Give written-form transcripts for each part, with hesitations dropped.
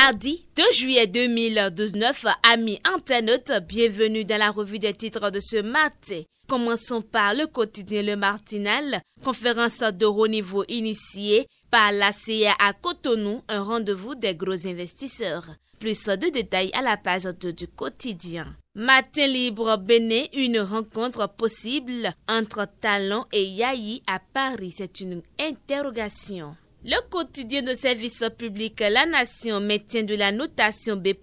Mardi 2 juillet 2019, amis internautes, bienvenue dans la revue des titres de ce matin. Commençons par le quotidien Le Martinal, conférence de haut niveau initiée par la CIA à Cotonou, un rendez-vous des gros investisseurs. Plus de détails à la page 2 du quotidien. Matin libre Bénin, une rencontre possible entre Talon et Yayi à Paris, c'est une interrogation. Le quotidien de service public La Nation maintient de la notation B+,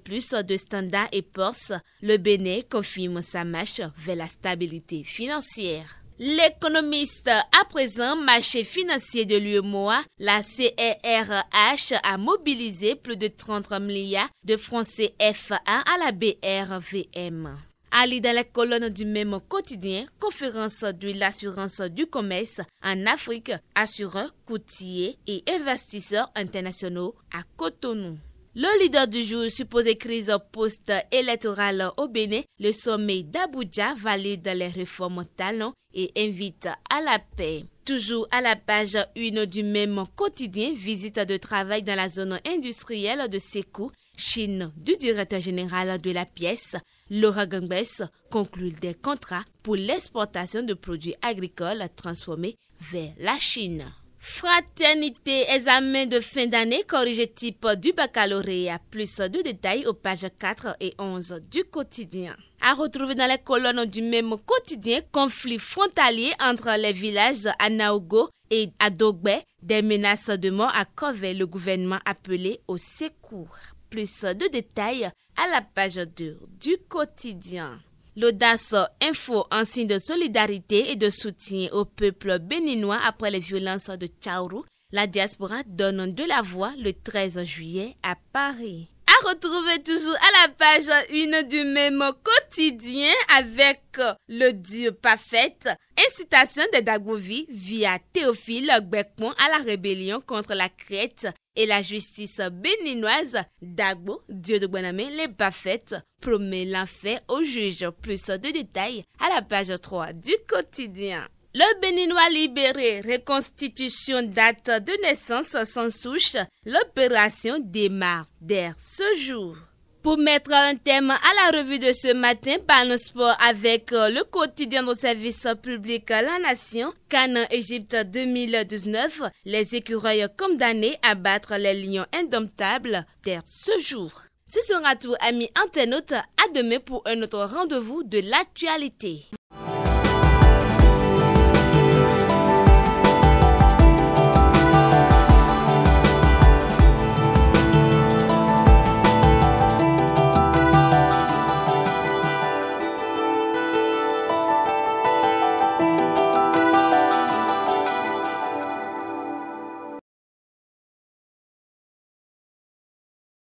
de Standard et Poor's. Le Bénin confirme sa marche vers la stabilité financière. L'économiste à présent, marché financier de l'UEMOA, la CRH a mobilisé plus de 30 milliards de francs CFA à la BRVM. À lire dans les colonnes du même quotidien, conférence de l'assurance du commerce en Afrique, assureurs, courtiers et investisseurs internationaux à Cotonou. Le leader du jour, supposé crise post-électorale au Bénin, le sommet d'Abuja valide les réformes Talon et invite à la paix. Toujours à la page 1 du même quotidien, visite de travail dans la zone industrielle de Sékou, Chine du directeur général de la pièce, Laura Gangbes, conclut des contrats pour l'exportation de produits agricoles transformés vers la Chine. Fraternité, examen de fin d'année, corrigé type du baccalauréat. Plus de détails aux pages 4 et 11 du quotidien. À retrouver dans les colonnes du même quotidien, conflit frontalier entre les villages Anaogo et Adogbe, des menaces de mort à Kové, le gouvernement appelé au secours. Plus de détails à la page 2 du quotidien. L'audace info en signe de solidarité et de soutien au peuple béninois après les violences de Tchaourou. La diaspora donne de la voix le 13 juillet à Paris. À retrouver toujours à la page 1 du même quotidien avec le Dieu parfait. Incitation de Dagbovi via Théophile Gbekpon à la rébellion contre la Crète et la justice béninoise. Dagbo, Dieu de Bonamé, les parfaites, promet l'enfer au juge. Plus de détails à la page 3 du quotidien. Le Béninois libéré, reconstitution date de naissance sans souche, l'opération démarre dès ce jour. Pour mettre un thème à la revue de ce matin, parlons sport avec le quotidien de service public La Nation, CAN Égypte 2019, les écureuils condamnés à battre les lions indomptables dès ce jour. Ce sera tout, amis internautes, à demain pour un autre rendez-vous de l'actualité.